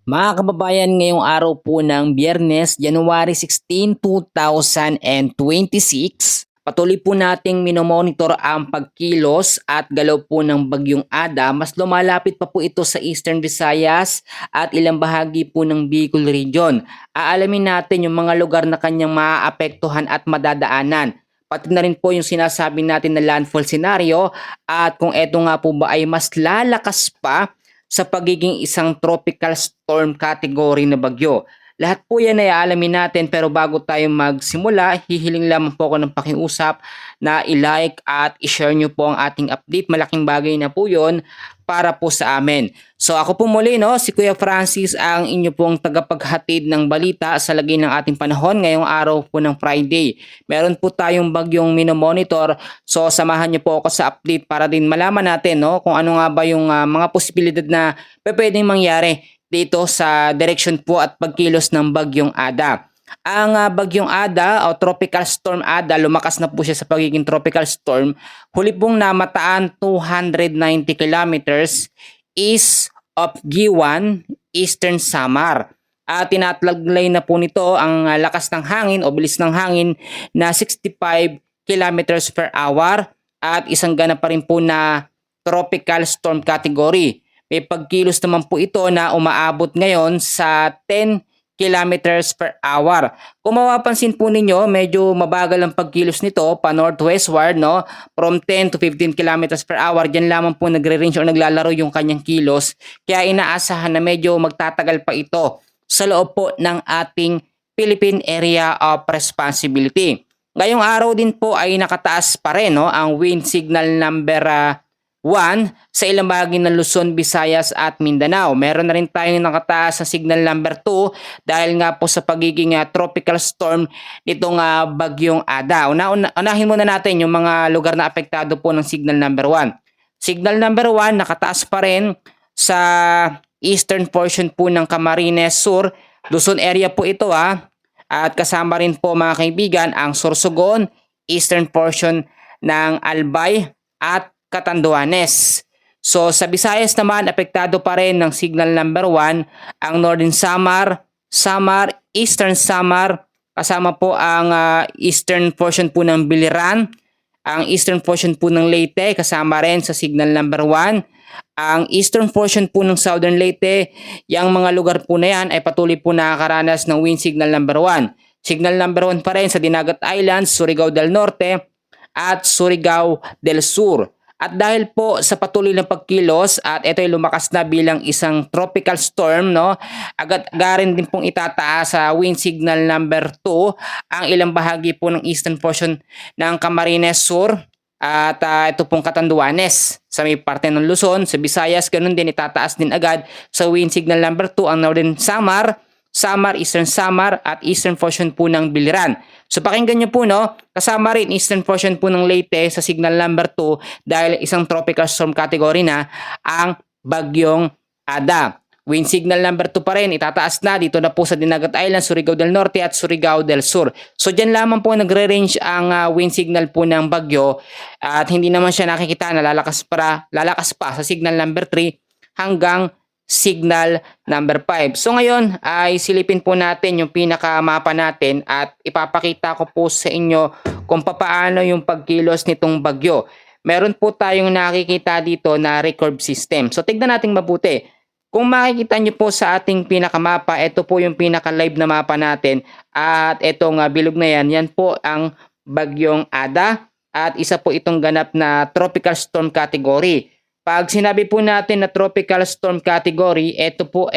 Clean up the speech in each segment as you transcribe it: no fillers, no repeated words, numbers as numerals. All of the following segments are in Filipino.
Mga kababayan, ngayong araw po ng Biyernes, January 16, 2026, patuloy po nating minomonitor ang pagkilos at galaw po ng Bagyong Ada. Mas lumalapit pa po ito sa Eastern Visayas at ilang bahagi po ng Bicol Region. Aalamin natin yung mga lugar na kanyang maaapektuhan at madadaanan. Pati na rin po yung sinasabi natin na landfall scenario at kung eto nga po ba ay mas lalakas pa sa pagiging isang tropical storm category na bagyo. Lahat po yan ay aalamin natin, pero bago tayo magsimula, hihiling lamang po ako ng pakiusap na i-like at i-share nyo po ang ating update. Malaking bagay na po yun para po sa amin. So ako po muli, no, si Kuya Francis, ang inyo pong tagapaghatid ng balita sa lagay ng ating panahon ngayong araw po ng Friday. Meron po tayong bagyong minomonitor, so samahan niyo po ako sa update para din malaman natin, no, kung ano nga ba yung mga posibilidad na pwedeng mangyari dito sa direction po at pagkilos ng Bagyong Ada. Ang Bagyong Ada o Tropical Storm Ada, lumakas na po siya sa pagiging tropical storm. Huli pong namataan 290 kilometers east of Giwan, Eastern Samar. Tinatlaglay na po nito ang lakas ng hangin o bilis ng hangin na 65 kilometers per hour at isang ganap pa rin po na tropical storm category. May pagkilos naman po ito na umaabot ngayon sa 10 kilometers per hour. Kung mapapansin po ninyo, medyo mabagal ang pagkilos nito pa northwestward, no? From 10 to 15 kilometers per hour. Diyan lamang po nagre-range o naglalaro yung kanyang kilos. Kaya inaasahan na medyo magtatagal pa ito sa loob po ng ating Philippine Area of Responsibility. Ngayong araw din po ay nakataas pa rin, no, ang wind signal number 1 sa ilang bahagi ng Luzon, Visayas at Mindanao. Meron na rin tayong nakataas sa signal number 2 dahil nga po sa pagiging tropical storm nitong Bagyong Ada. Unahin muna natin yung mga lugar na apektado po ng signal number 1. Signal number 1 nakataas pa rin sa eastern portion po ng Camarines Sur. Luzon area po ito at kasama rin po mga kaibigan ang Sorsogon, eastern portion ng Albay at Catanduanes. So sa Visayas naman, apektado pa rin ng signal number 1 ang Northern Samar, Eastern Samar, kasama po ang eastern portion po ng Biliran, ang eastern portion po ng Leyte, kasama rin sa signal number 1. Ang eastern portion po ng Southern Leyte, yung mga lugar po na yan ay patuloy po nakakaranas ng wind signal number 1. Signal number 1 pa rin sa Dinagat Islands, Surigao del Norte at Surigao del Sur. At dahil po sa patuloy na pagkilos at ito ay lumakas na bilang isang tropical storm, no, agad-agarin din pong itataas sa wind signal number 2 ang ilang bahagi po ng eastern portion ng Camarines Sur at ito pong Catanduanes sa may parte ng Luzon. Sa Visayas, ganun din, itataas din agad sa wind signal number 2 ang Northern Samar, Eastern Samar at eastern portion po ng Biliran. So pakinggan nyo po, no, kasama rin eastern portion po ng Leyte sa signal number 2 dahil isang tropical storm category na ang Bagyong Ada. Wind signal number 2 pa rin, itataas na dito na po sa Dinagat Island, Surigao del Norte at Surigao del Sur. So dyan lamang po nagre-range ang wind signal po ng bagyo at hindi naman siya nakikita na lalakas pa sa signal number 3 hanggang signal number 5. So ngayon ay silipin po natin yung pinakamapa natin at ipapakita ko po sa inyo kung paano yung pagkilos nitong bagyo. Meron po tayong nakikita dito na recurve system. So tignan natin mabuti. Kung makikita nyo po sa ating pinakamapa, ito po yung pinaka-live na mapa natin at itong bilog na yan po ang Bagyong Ada at isa po itong ganap na tropical storm category. Pag sinabi po natin na tropical storm category, ito po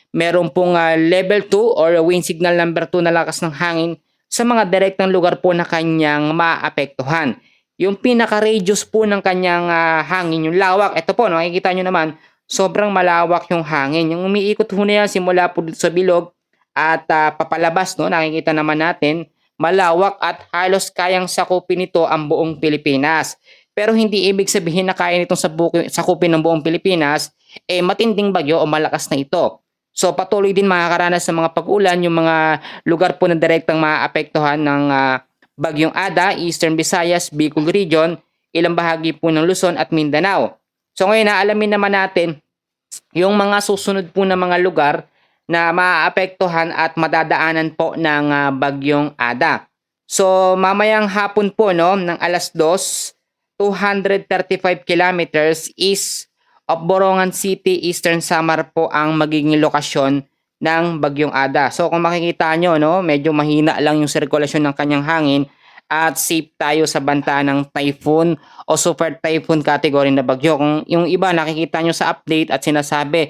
meron pong level 2 or wind signal number 2 na lakas ng hangin sa mga direktang lugar po na kanyang maapektuhan. Yung pinaka-radius po ng kanyang hangin, yung lawak, ito po, nakikita nyo naman, sobrang malawak yung hangin. Yung umiikot po na yan simula po sa bilog at papalabas, no, nakikita naman natin, malawak at halos kayang sakupin nito ang buong Pilipinas. Pero hindi ibig sabihin na kaya nitong sakupin ng buong Pilipinas, matinding bagyo o malakas na ito. So patuloy din makakaranas ng mga pag-ulan yung mga lugar po na direktang maapektuhan ng Bagyong Ada, Eastern Visayas, Bicol Region, ilang bahagi po ng Luzon at Mindanao. So ngayon alamin naman natin yung mga susunod po na mga lugar na maaapektuhan at madadaanan po ng bagyong Ada. So mamayang hapon po no ng alas 2, 235 kilometers east of Borongan City, Eastern Samar po ang magiging lokasyon ng bagyong Ada. So kung makikita nyo no, medyo mahina lang yung sirkulasyon ng kanyang hangin at safe tayo sa banta ng typhoon o super typhoon category na bagyo. Kung yung iba nakikita nyo sa update at sinasabi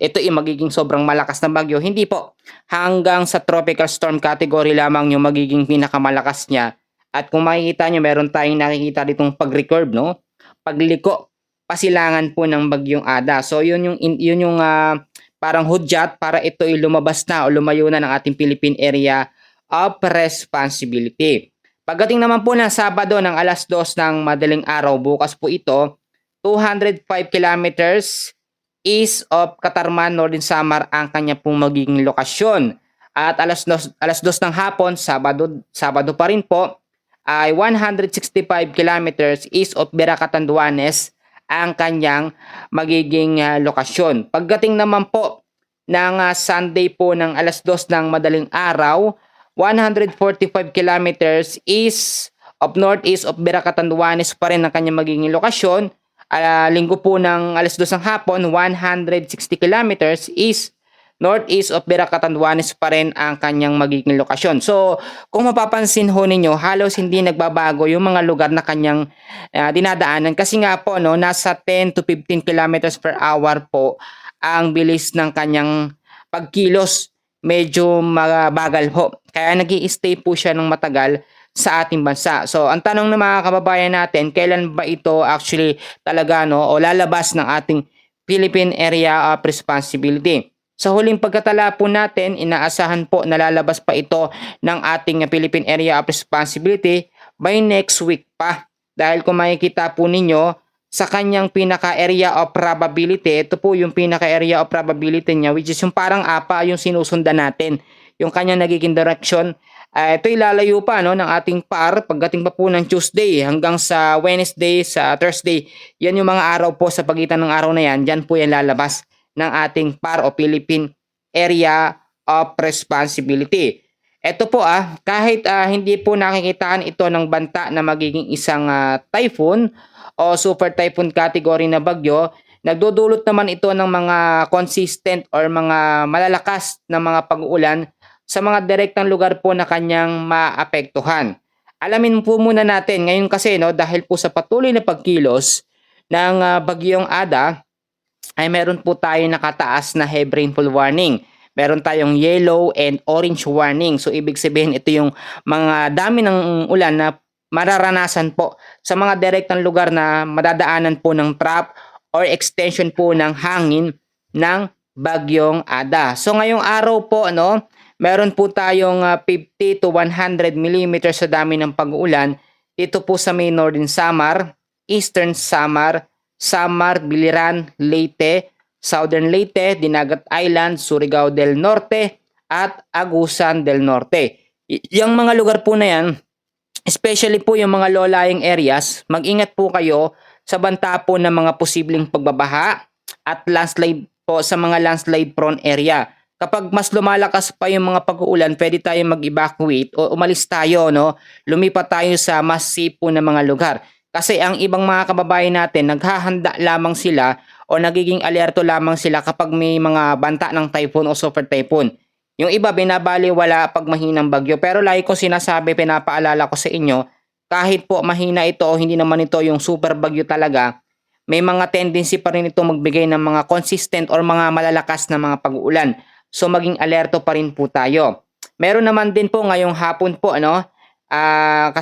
ito ay magiging sobrang malakas na bagyo, hindi po. Hanggang sa tropical storm category lamang yung magiging pinakamalakas niya. At kung makikita nyo, meron tayong nakikita ditong pag-recurve, no? Pagliko, pasilangan po ng bagyong Ada. So yun yung parang hudyat para ito ay lumabas na o lumayo na ng ating Philippine Area of Responsibility. Pagdating naman po ng Sabado ng alas 2 ng madaling araw, bukas po ito, 205 kilometers east of Katarman, Northern Samar ang kanya pong magiging lokasyon. At alas 2 ng hapon, Sabado pa rin po, ay 165 kilometers east of Vera Catanduanes ang kanyang magiging lokasyon. Pagdating naman po ng Sunday po ng alas 2 ng madaling araw, 145 kilometers east of northeast of Vera Catanduanes pa rin ang kanyang magiging lokasyon. Linggo po ng alas 2 ng hapon, 160 kilometers east northeast of Vera Catanduanes pa rin ang kanyang magiging lokasyon. So, kung mapapansin ho ninyo, halos hindi nagbabago yung mga lugar na kanyang dinadaanan. Kasi nga po, no, nasa 10 to 15 kilometers per hour po ang bilis ng kanyang pagkilos. Medyo mabagal ho. Kaya nag-i-stay po siya ng matagal sa ating bansa. So, ang tanong ng mga kababayan natin, kailan ba ito actually talaga no o lalabas ng ating Philippine Area of Responsibility? Sa huling pagkatala po natin, inaasahan po na lalabas pa ito ng ating Philippine Area of Responsibility by next week pa. Dahil kung makikita po ninyo, sa kanyang pinaka-area of probability, ito po yung pinaka-area of probability niya, which is yung parang apa yung sinusundan natin. Yung kanyang nagiging direction. Ito ilalayo pa no, ng ating PAR pagdating pa po ng Tuesday hanggang sa Wednesday, sa Thursday. Yan yung mga araw po sa pagitan ng araw na yan. Diyan po yan lalabas ng ating PAR o Philippine Area of Responsibility. Ito po kahit hindi po nakikitaan ito ng banta na magiging isang typhoon o super typhoon category na bagyo, nagdudulot naman ito ng mga consistent or mga malalakas na mga pag-uulan sa mga direktang lugar po na kanyang maapektuhan. Alamin po muna natin ngayon kasi no, dahil po sa patuloy na pagkilos ng bagyong Ada ay meron po tayo nakataas na heavy rainfall warning. Meron tayong yellow and orange warning. So ibig sabihin ito yung mga dami ng ulan na mararanasan po sa mga direktang lugar na madadaanan po ng trap or extension po ng hangin ng bagyong Ada. So ngayong araw po no, meron po tayong 50 to 100 mm sa dami ng pag-uulan dito po sa may Northern Samar, Eastern Samar, Samar, Biliran, Leyte, Southern Leyte, Dinagat Island, Surigao del Norte at Agusan del Norte. Yung mga lugar po na yan, especially po yung mga low-lying areas, mag-ingat po kayo sa banta po ng mga posibleng pagbabaha at landslide po sa mga landslide prone area. Kapag mas lumalakas pa yung mga pag-uulan, pwede tayong mag-evacuate o umalis tayo, no? Lumipat tayo sa mas safe po na mga lugar. Kasi ang ibang mga kababayan natin, naghahanda lamang sila o nagiging alerto lamang sila kapag may mga banta ng typhoon o super typhoon. Yung iba, binabaliwala pag mahinang bagyo. Pero lagi ko sinasabi, pinapaalala ko sa inyo, kahit po mahina ito o hindi naman ito yung super bagyo talaga, may mga tendency pa rin ito magbigay ng mga consistent or mga malalakas na mga pag-uulan. So maging alerto pa rin po tayo. Meron naman din po ngayong hapon po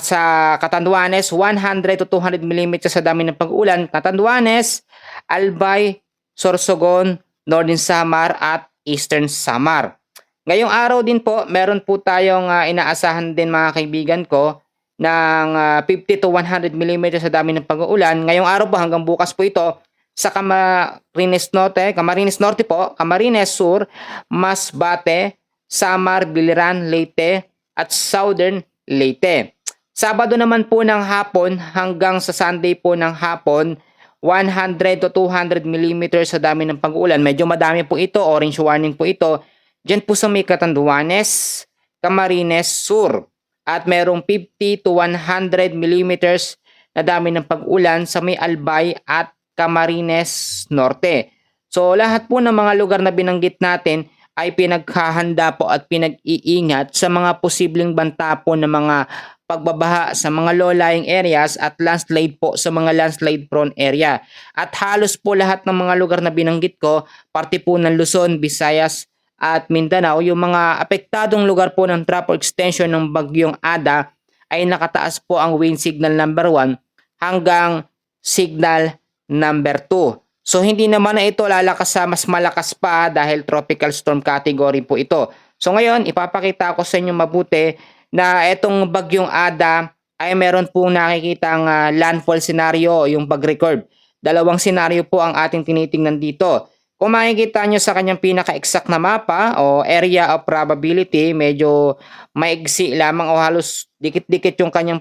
sa Catanduanes 100 to 200 mm sa dami ng pag-ulan. Catanduanes, Albay, Sorsogon, Northern Samar at Eastern Samar. Ngayong araw din po meron po tayong inaasahan din mga kaibigan ko ng 50 to 100 mm sa dami ng pag-uulan. Ngayong araw po hanggang bukas po ito sa Camarines Norte po, Camarines Sur, Masbate, Samar, Biliran, Leyte, at Southern Leyte. Sabado naman po ng hapon hanggang sa Sunday po ng hapon, 100 to 200 millimeters sa dami ng pag-uulan. Medyo madami po ito, orange warning po ito. Diyan po sa may Catanduanes, Camarines Sur. At merong 50 to 100 millimeters na dami ng pag-ulan sa may Albay at Camarines Norte. So lahat po ng mga lugar na binanggit natin ay pinaghahanda po at pinag-iingat sa mga posibleng banta po ng mga pagbabaha sa mga low-lying areas at landslide po sa mga landslide prone area. At halos po lahat ng mga lugar na binanggit ko, parte po ng Luzon, Visayas at Mindanao, yung mga apektadong lugar po ng trough or extension ng bagyong Ada ay nakataas po ang wind signal number 1 hanggang signal number 2. So hindi naman na ito lalakas sa mas malakas pa dahil tropical storm category po ito. So ngayon, ipapakita ko sa inyo mabuti na itong bagyong Ada ay meron pong nakikitang landfall scenario, yung pag-record. Dalawang scenario po ang ating tinitingnan dito. Kung makikita nyo sa kanyang pinaka-exact na mapa o area of probability, medyo maigsi lamang o halos dikit-dikit yung kanyang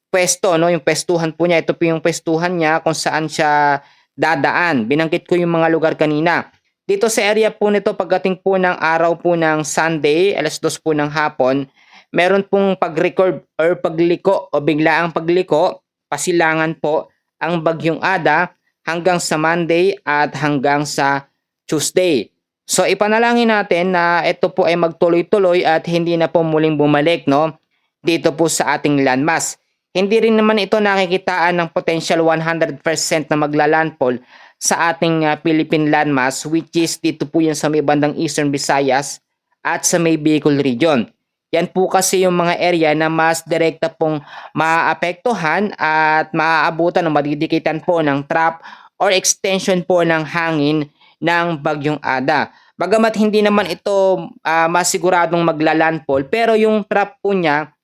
pwesto, no? Yung pwestuhan po niya, ito po yung pwestuhan niya kung saan siya dadaan. Binanggit ko yung mga lugar kanina. Dito sa area po nito, pagdating po ng araw po ng Sunday, alas 2 po ng hapon, meron pong pag-record or pagliko o biglaang pagliko, pasilangan po ang bagyong Ada hanggang sa Monday at hanggang sa Tuesday. So ipanalangin natin na ito po ay magtuloy-tuloy at hindi na po muling bumalik, no, dito po sa ating landmass. Hindi rin naman ito nakikitaan ng potential 100% na maglalandfall sa ating Philippine landmass, which is dito po yan sa may bandang Eastern Visayas at sa may Bicol region. Yan po kasi yung mga area na mas direkta pong maapektuhan at maaabutan o madidikitan po ng trap or extension po ng hangin ng bagyong Ada. Bagamat hindi naman ito masiguradong maglalandfall, pero yung trap po niya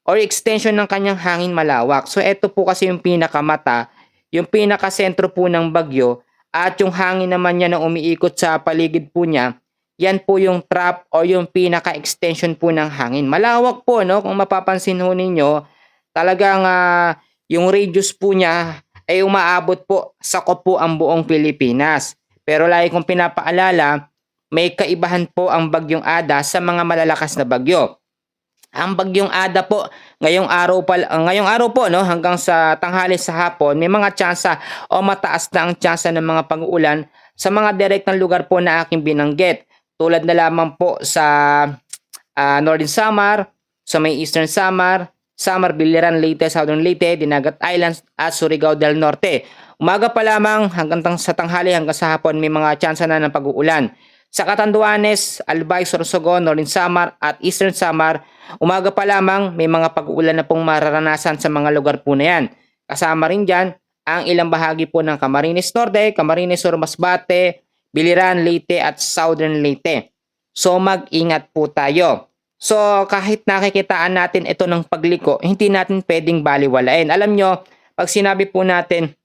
or extension ng kanyang hangin malawak. So ito po kasi yung pinakamata, yung pinakasentro po ng bagyo, at yung hangin naman niya na umiikot sa paligid po niya, yan po yung trap o yung pinaka-extension po ng hangin. Malawak po, no? Kung mapapansin ho ninyo, talagang yung radius po niya ay umaabot po, sakop po ang buong Pilipinas. Pero lagi kong pinapaalala, may kaibahan po ang bagyong Ada sa mga malalakas na bagyo. Ang bagyong Ada po, ngayong araw po, no, hanggang sa tanghali sa hapon, may mga tsansa o mataas na ang tsansa ng mga pag-uulan sa mga direktang lugar po na aking binanggit. Tulad na lamang po sa Northern Samar, sa may Eastern Samar, Biliran, Leyte, Southern Leyte, Dinagat Islands at Surigao del Norte. Umaga pa lamang hanggang sa tanghali hanggang sa hapon may mga tsansa na ng pag-uulan. Sa Catanduanes, Albay, Sorsogon, Northern Samar at Eastern Samar, umaga pa lamang may mga pag-uulan na pong mararanasan sa mga lugar po na yan. Kasama rin dyan ang ilang bahagi po ng Camarines Norte, Camarines Sur, Masbate, Biliran, Leyte at Southern Leyte. So mag-ingat po tayo. So kahit nakikitaan natin ito ng pagliko, hindi natin pwedeng baliwalain. Alam nyo, pag sinabi po natin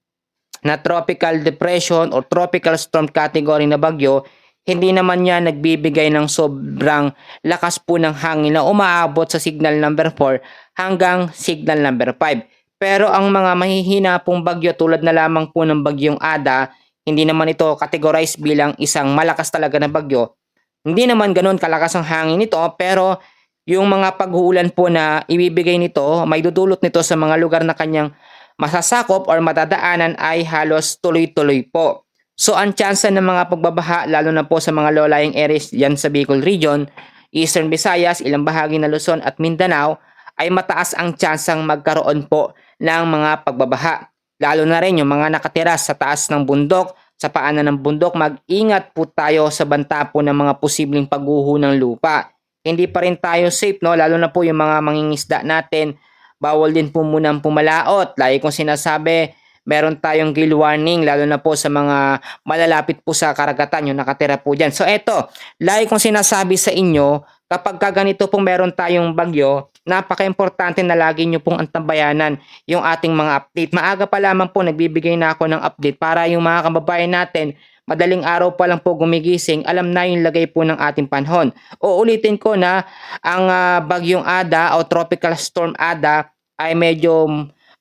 na tropical depression or tropical storm category na bagyo, hindi naman niya nagbibigay ng sobrang lakas po ng hangin na umaabot sa signal number 4 hanggang signal number 5. Pero ang mga mahihina pong bagyo tulad na lamang po ng bagyong Ada, hindi naman ito categorized bilang isang malakas talaga na bagyo. Hindi naman ganoon kalakas ang hangin nito, pero yung mga pag-uulan po na ibibigay nito, may dudulot nito sa mga lugar na kanyang masasakop or matadaanan ay halos tuloy-tuloy po. So ang tsansa ng mga pagbabaha lalo na po sa mga low-lying areas yan sa Bicol region, Eastern Visayas, ilang bahagi na Luzon at Mindanao ay mataas ang tsansang magkaroon po ng mga pagbabaha. Lalo na rin yung mga nakatira sa taas ng bundok, sa paanan ng bundok, mag-ingat po tayo sa banta po ng mga posibleng pagguho ng lupa. Hindi pa rin tayo safe, no? Lalo na po yung mga mangingisda natin, bawal din po munang pumalaot. Lagi kong sinasabi, meron tayong gale warning, lalo na po sa mga malalapit po sa karagatan, yung nakatira po dyan. So eto, lagi kong sinasabi sa inyo, kapag ganito pong meron tayong bagyo, napaka-importante na lagi nyo pong antabayanan yung ating mga update. Maaga pa lamang po nagbibigay na ako ng update para yung mga kababayan natin, madaling araw pa lang po gumigising, alam na yung lagay po ng ating panahon. Uulitin ko na ang bagyong Ada o tropical storm Ada ay medyo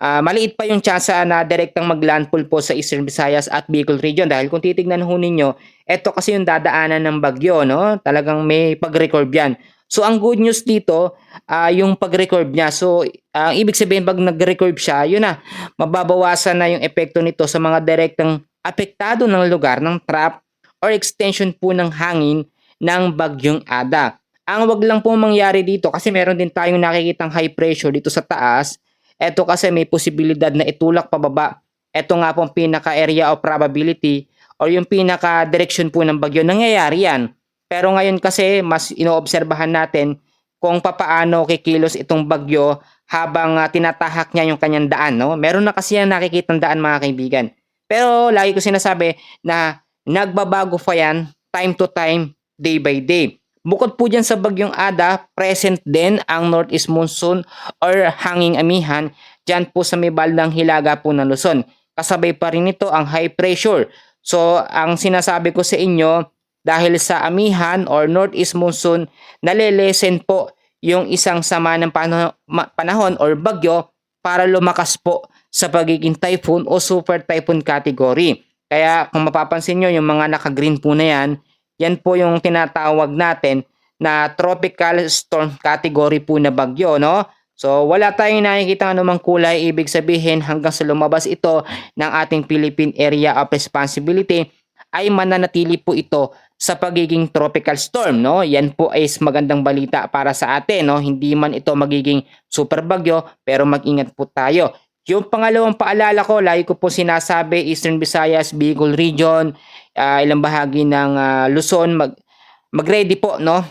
maliit pa yung tsansa na direktang maglandfall po sa Eastern Visayas at Bicol region dahil kung titignan ho ninyo, eto kasi yung dadaanan ng bagyo, no? Talagang may pag-record yan. So ang good news dito, yung pag-record niya. So ang ibig sabihin pag nag-record siya, yun na, mababawasan na yung epekto nito sa mga direktang apektado ng lugar ng trap or extension po ng hangin ng bagyong Ada. Ang wag lang po mangyari dito kasi meron din tayong nakikitang high pressure dito sa taas. Ito kasi may posibilidad na itulak pababa. Ito nga po ang pinaka-area of probability or yung pinaka-direction po ng bagyo. Nangyayari yan. Pero ngayon kasi mas inoobserbahan natin kung papaano kikilos itong bagyo habang tinatahak niya yung kanyang daan. No? Meron na kasi yan nakikitang daan mga kaibigan. Pero lagi ko sinasabi na nagbabago pa yan time to time, day by day. Bukod po dyan sa bagyong Ada, present din ang northeast monsoon or hanging amihan dyan po sa may bandang hilaga po ng Luzon. Kasabay pa rin ito ang high pressure. So ang sinasabi ko sa inyo, dahil sa amihan or northeast monsoon, nalilesen po yung isang sama ng panahon or bagyo para lumakas po sa pagiging typhoon o super typhoon category. Kaya kung mapapansin nyo, yung mga naka-green po na yan po yung tinatawag natin na tropical storm category po na bagyo, no? So wala tayong nakikita anumang kulay, ibig sabihin hanggang sa lumabas ito ng ating Philippine Area of Responsibility ay mananatili po ito sa pagiging tropical storm, no? Yan po ay magandang balita para sa atin, no? Hindi man ito magiging super bagyo, pero mag-ingat po tayo. Yung pangalawang paalala ko, lagi ko po sinasabi, Eastern Visayas, Bicol region, ilang bahagi ng Luzon, mag-ready po, no?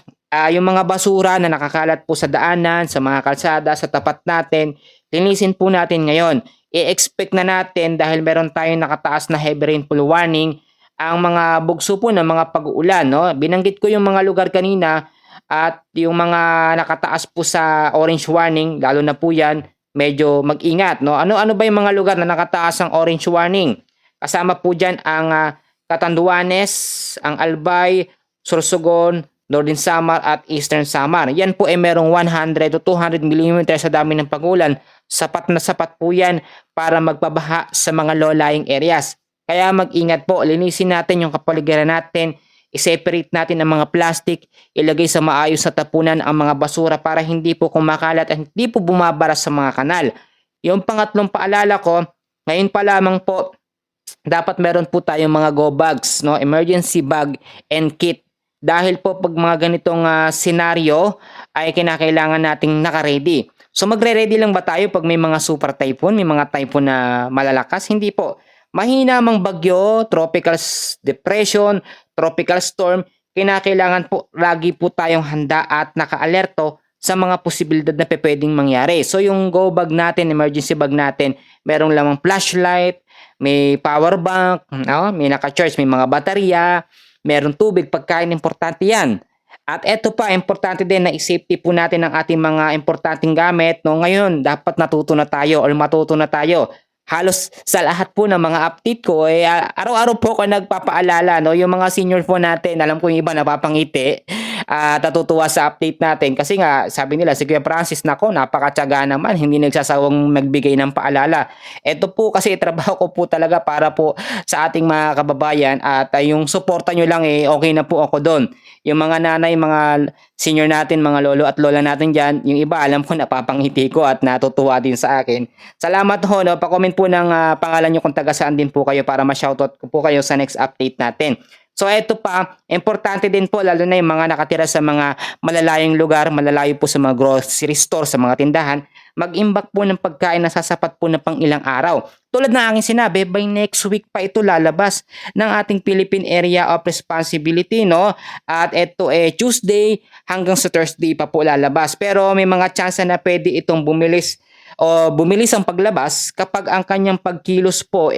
Yung mga basura na nakakalat po sa daanan, sa mga kalsada, sa tapat natin, linisin po natin ngayon. I-expect na natin dahil meron tayong nakataas na heavy rainfall warning, ang mga bugso po ng mga pag-uulan, no? Binanggit ko yung mga lugar kanina at yung mga nakataas po sa orange warning, lalo na po yan, medyo mag-ingat, no? Ano ba yung mga lugar na nakataas ang orange warning? Kasama po dyan ang Catanduanes, ang Albay, Sorsogon, Northern Samar at Eastern Samar. Yan po ay merong 100 to 200 mm sa dami ng pag-ulan. Sapat na sapat po yan para magpabaha sa mga low-lying areas. Kaya mag-ingat po, linisin natin yung kapaligiran natin, i-separate natin ang mga plastic, ilagay sa maayos na tapunan ang mga basura para hindi po kumakalat at hindi po bumabara sa mga kanal. Yung pangatlong paalala ko, ngayon pa lamang po, dapat meron po tayong mga go bags, no? Emergency bag and kit. Dahil po pag mga ganitong senaryo ay kinakailangan nating naka-ready. So magre-ready lang ba tayo pag may mga super typhoon, may mga typhoon na malalakas? Hindi po. Mahina mang bagyo, tropical depression, tropical storm, kinakailangan po lagi po tayong handa at naka-alerto sa mga posibilidad na pwedeng mangyari. So yung go bag natin, emergency bag natin, merong lamang flashlight, may power bank, no? May naka-charge, may mga baterya, merong tubig, pagkain, importante yan. At eto pa, importante din na i-safety po natin ang ating mga importanteng gamit. No? Ngayon, dapat natuto na tayo or matuto na tayo. Halos sa lahat po ng mga update ko, araw-araw po ako nagpapaalala, no? Yung mga senior po natin, alam ko yung iba napapangiti, natutuwa sa update natin. Kasi nga, sabi nila, si Kuya Francis, nako, napakatyaga naman, hindi nagsasawang magbigay ng paalala. Ito po kasi trabaho ko po talaga para po sa ating mga kababayan at yung suporta nyo lang, okay na po ako doon. Yung mga nanay, mga senior natin, mga lolo at lola natin dyan, yung iba alam ko napapangiti ko at natutuwa din sa akin. Salamat ho, no? Pa-comment po ng pangalan nyo kung taga saan din po kayo para ma-shoutout ko po kayo sa next update natin. So ito pa, importante din po lalo na yung mga nakatira sa mga malalayong lugar, malalayo po sa mga grocery store, sa mga tindahan, mag-imbak po ng pagkain na sasapat po na pang ilang araw. Tulad na aking sinabi, by next week pa ito lalabas ng ating Philippine Area of Responsibility, no? At ito Tuesday hanggang sa Thursday pa po lalabas. Pero may mga chance na pwede itong bumilis ang paglabas kapag ang kanyang pagkilos po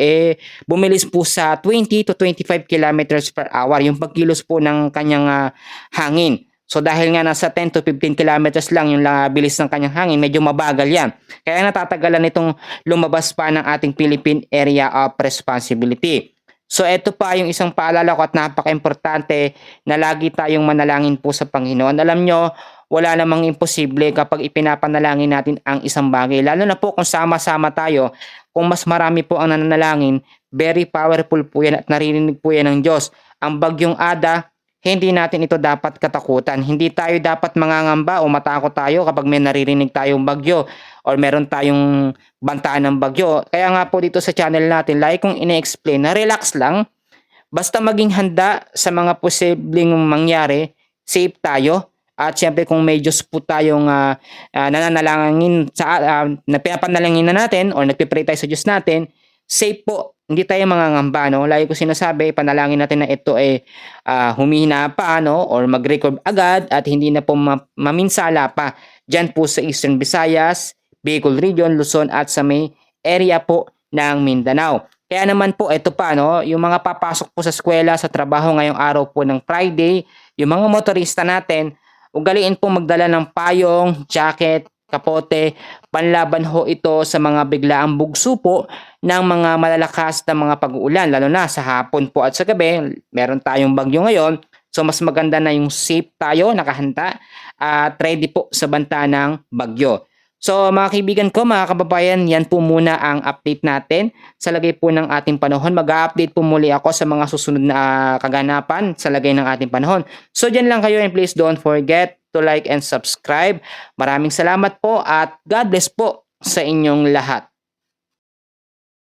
bumilis po sa 20 to 25 kilometers per hour yung pagkilos po ng kanyang hangin. So dahil nga nasa 10 to 15 kilometers lang yung bilis ng kanyang hangin, medyo mabagal yan. Kaya natatagalan itong lumabas pa ng ating Philippine Area of Responsibility. So ito pa yung isang paalala ko at napaka-importante na lagi tayong manalangin po sa Panginoon. Alam nyo, wala namang imposible kapag ipinapanalangin natin ang isang bagay. Lalo na po kung sama-sama tayo, kung mas marami po ang nananalangin, very powerful po yan at naririnig po yan ng Diyos. Ang bagyong Ada, hindi natin ito dapat katakutan. Hindi tayo dapat mangangamba o matakot tayo kapag may naririnig tayong bagyo or meron tayong bantaan ng bagyo. Kaya nga po dito sa channel natin, like kong ine-explain na relax lang. Basta maging handa sa mga posibleng mangyari, safe tayo. At syempre kung may Diyos po tayong nananalangin na pinapanalangin na natin or nagpipray tayo sa Diyos natin, safe po. Hindi tayo mangangamba, no? Lagi ko sinasabi, panalangin natin na ito ay humihina pa, no? Or mag-recover agad at hindi na po maminsala pa dyan po sa Eastern Visayas, Bicol Region, Luzon at sa may area po ng Mindanao. Kaya naman po, ito pa, no? Yung mga papasok po sa eskwela, sa trabaho ngayong araw po ng Friday, yung mga motorista natin, ugaliin po magdala ng payong, jacket, kapote, panlaban ho ito sa mga biglaang bugso po ng mga malalakas na mga pag-uulan, lalo na sa hapon po at sa gabi. Meron tayong bagyo ngayon, so mas maganda na yung safe tayo, nakahanda at ready po sa banta ng bagyo. So mga kaibigan ko, mga kababayan, yan po muna ang update natin sa lagay po ng ating panahon. Mag-update po muli ako sa mga susunod na kaganapan sa lagay ng ating panahon. So dyan lang kayo and please don't forget to like and subscribe. Maraming salamat po at God bless po sa inyong lahat.